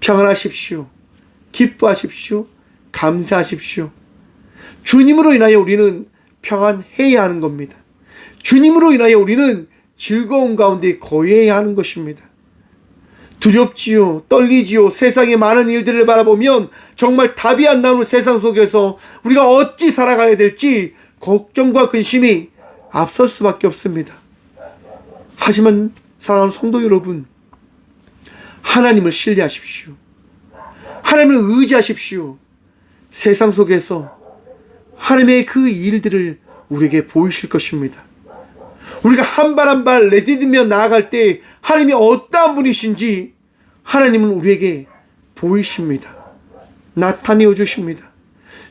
평안하십시오. 기뻐하십시오. 감사하십시오. 주님으로 인하여 우리는 평안해야 하는 겁니다. 주님으로 인하여 우리는 즐거운 가운데 거해야 하는 것입니다. 두렵지요, 떨리지요. 세상의 많은 일들을 바라보면 정말 답이 안 나오는 세상 속에서 우리가 어찌 살아가야 될지 걱정과 근심이 앞설 수밖에 없습니다. 하지만 사랑하는 성도 여러분, 하나님을 신뢰하십시오. 하나님을 의지하십시오. 세상 속에서 하나님의 그 일들을 우리에게 보이실 것입니다. 우리가 한 발 한 발 내디디며 나아갈 때 하나님이 어떠한 분이신지 하나님은 우리에게 보이십니다. 나타내어 주십니다.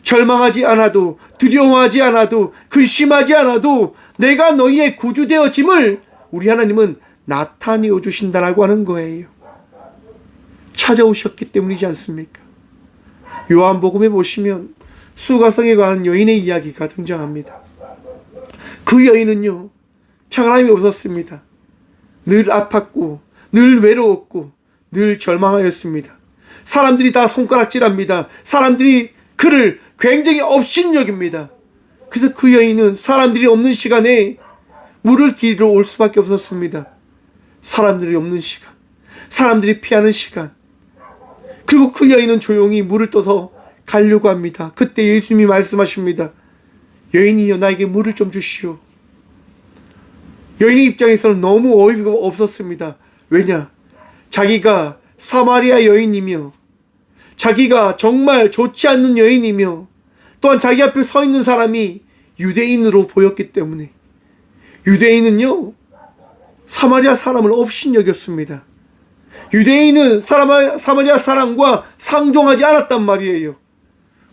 절망하지 않아도, 두려워하지 않아도, 근심하지 않아도 내가 너희의 구주되어짐을 우리 하나님은 나타내어 주신다라고 하는 거예요. 찾아오셨기 때문이지 않습니까? 요한복음에 보시면 수가성에 관한 여인의 이야기가 등장합니다. 그 여인은요, 평안함이 없었습니다. 늘 아팠고 늘 외로웠고 늘 절망하였습니다. 사람들이 다 손가락질합니다. 사람들이 그를 굉장히 업신여깁니다. 그래서 그 여인은 사람들이 없는 시간에 물을 기르러 올 수밖에 없었습니다. 사람들이 없는 시간, 사람들이 피하는 시간. 그리고 그 여인은 조용히 물을 떠서 가려고 합니다. 그때 예수님이 말씀하십니다. 여인이여, 나에게 물을 좀 주시오. 여인의 입장에서는 너무 어이가 없었습니다. 왜냐? 자기가 사마리아 여인이며 자기가 정말 좋지 않는 여인이며 또한 자기 앞에 서 있는 사람이 유대인으로 보였기 때문에 유대인은요, 사마리아 사람을 업신여겼습니다. 유대인은 사마리아 사람과 상종하지 않았단 말이에요.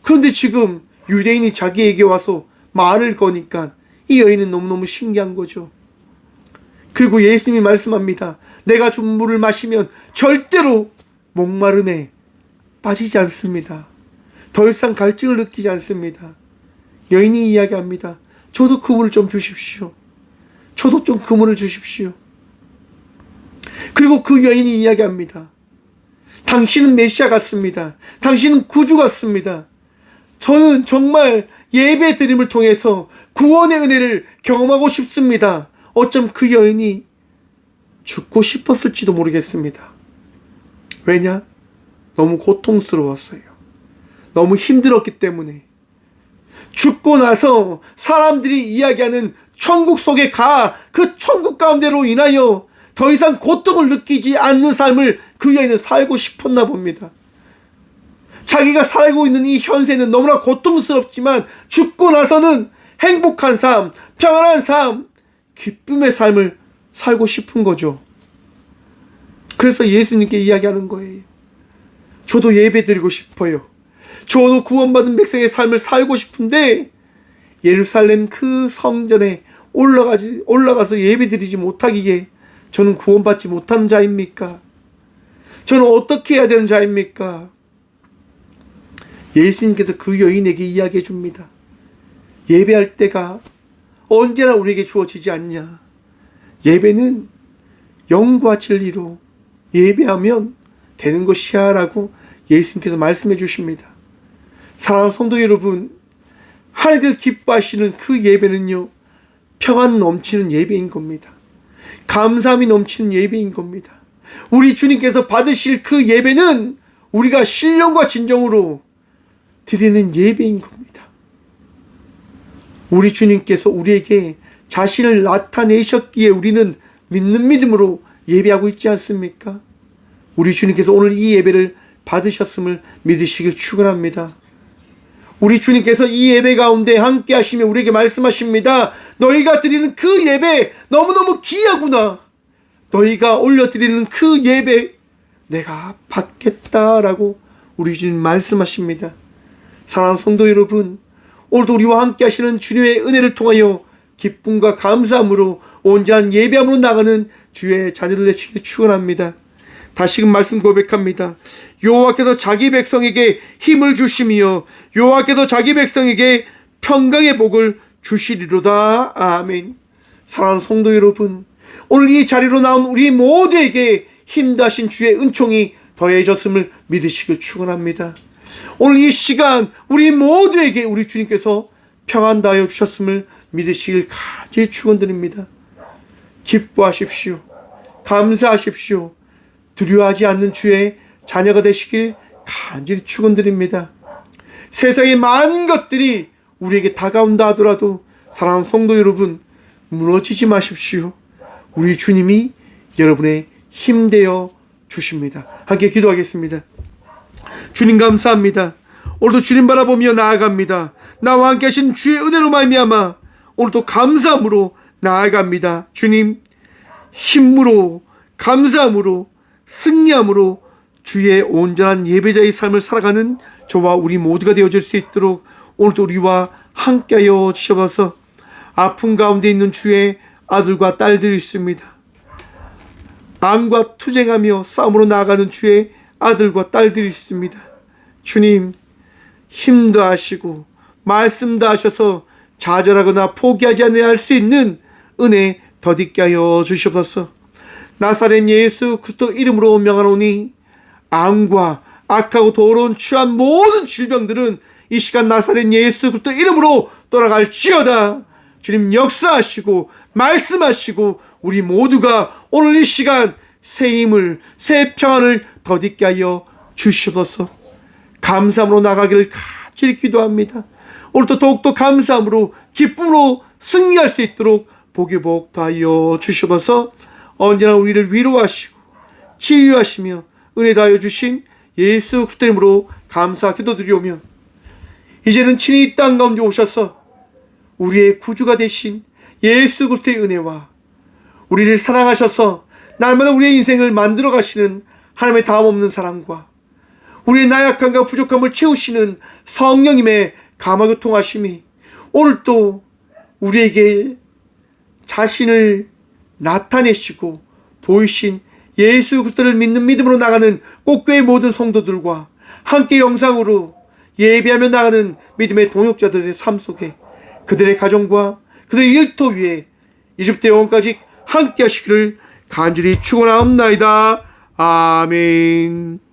그런데 지금 유대인이 자기에게 와서 말을 거니까 이 여인은 너무너무 신기한 거죠. 그리고 예수님이 말씀합니다. 내가 준 물을 마시면 절대로 목마름에 빠지지 않습니다. 더 이상 갈증을 느끼지 않습니다. 여인이 이야기합니다. 저도 그 물을 좀 주십시오. 저도 좀 그 물을 주십시오. 그리고 그 여인이 이야기합니다. 당신은 메시아 같습니다. 당신은 구주 같습니다. 저는 정말 예배 드림을 통해서 구원의 은혜를 경험하고 싶습니다. 어쩜 그 여인이 죽고 싶었을지도 모르겠습니다. 왜냐? 너무 고통스러웠어요. 너무 힘들었기 때문에. 죽고 나서 사람들이 이야기하는 천국 속에 그 천국 가운데로 인하여 더 이상 고통을 느끼지 않는 삶을 그 여인은 살고 싶었나 봅니다. 자기가 살고 있는 이 현세는 너무나 고통스럽지만 죽고 나서는 행복한 삶, 평안한 삶, 기쁨의 삶을 살고 싶은 거죠. 그래서 예수님께 이야기하는 거예요. 저도 예배 드리고 싶어요. 저도 구원받은 백성의 삶을 살고 싶은데 예루살렘 그 성전에 올라가서 예배 드리지 못하기에 저는 구원받지 못하는 자입니까? 저는 어떻게 해야 되는 자입니까? 예수님께서 그 여인에게 이야기해 줍니다. 예배할 때가 언제나 우리에게 주어지지 않냐. 예배는 영과 진리로 예배하면 되는 것이야 라고 예수님께서 말씀해 주십니다. 사랑하는 성도 여러분, 하나님께서 기뻐하시는 그 예배는요, 평안 넘치는 예배인 겁니다. 감사함이 넘치는 예배인 겁니다. 우리 주님께서 받으실 그 예배는 우리가 신령과 진정으로 드리는 예배인 겁니다. 우리 주님께서 우리에게 자신을 나타내셨기에 우리는 믿는 믿음으로 예배하고 있지 않습니까? 우리 주님께서 오늘 이 예배를 받으셨음을 믿으시길 축원합니다. 우리 주님께서 이 예배 가운데 함께 하시며 우리에게 말씀하십니다. 너희가 드리는 그 예배 너무너무 귀하구나. 너희가 올려드리는 그 예배 내가 받겠다라고 우리 주님 말씀하십니다. 사랑하는 성도 여러분, 오늘도 우리와 함께 하시는 주님의 은혜를 통하여 기쁨과 감사함으로 온전한 예배함으로 나가는 주의 자녀들 되시길 축원합니다. 다시금 말씀 고백합니다. 여호와께서 자기 백성에게 힘을 주시며 여호와께서 자기 백성에게 평강의 복을 주시리로다. 아멘. 사랑하는 성도 여러분, 오늘 이 자리로 나온 우리 모두에게 힘다신 주의 은총이 더해졌음을 믿으시길 축원합니다. 오늘 이 시간 우리 모두에게 우리 주님께서 평안 다하여 주셨음을 믿으시길 간절히 축원드립니다. 기뻐하십시오. 감사하십시오. 두려워하지 않는 주의 자녀가 되시길 간절히 축원드립니다. 세상의 많은 것들이 우리에게 다가온다 하더라도 사랑하는 성도 여러분, 무너지지 마십시오. 우리 주님이 여러분의 힘 되어 주십니다. 함께 기도하겠습니다. 주님 감사합니다. 오늘도 주님 바라보며 나아갑니다. 나와 함께 하신 주의 은혜로 말미암아 오늘도 감사함으로 나아갑니다. 주님, 힘으로 감사함으로 승리함으로 주의 온전한 예배자의 삶을 살아가는 저와 우리 모두가 되어질 수 있도록 오늘도 우리와 함께하여 주셔서 아픔 가운데 있는 주의 아들과 딸들이 있습니다. 암과 투쟁하며 싸움으로 나아가는 주의 아들과 딸들이 있습니다. 주님, 힘도 하시고 말씀도 하셔서 좌절하거나 포기하지 않아야 할 수 있는 은혜 더디게 하여 주시옵소서. 나사렛 예수 그리스도 이름으로 명하노니 암과 악하고 더러운 추한 모든 질병들은 이 시간 나사렛 예수 그리스도 이름으로 떠나갈지어다. 주님 역사하시고 말씀하시고 우리 모두가 오늘 이 시간 새 힘을 새 평안을 더디게 하여 주시옵소서. 감사함으로 나가기를 간절히 기도합니다. 오늘도 더욱더 감사함으로 기쁨으로 승리할 수 있도록 복이 복 더하여 주시옵소서. 언제나 우리를 위로하시고 치유하시며 은혜 다하여 주신 예수 그리스도 이름으로 감사 기도드리오며 이제는 친히 이 땅 가운데 오셔서 우리의 구주가 되신 예수 그리스도의 은혜와 우리를 사랑하셔서 날마다 우리의 인생을 만들어 가시는 하나님의 다함없는 사랑과 우리의 나약함과 부족함을 채우시는 성령님의 감화교 통하심이 오늘 또 우리에게 자신을 나타내시고 보이신 예수 그리스도를 믿는 믿음으로 나가는 꽃교회 모든 성도들과 함께 영상으로 예배하며 나가는 믿음의 동역자들의 삶 속에 그들의 가정과 그들의 일터 위에 이집트 영원까지 함께 하시기를 간절히 축원하옵나이다. 아멘.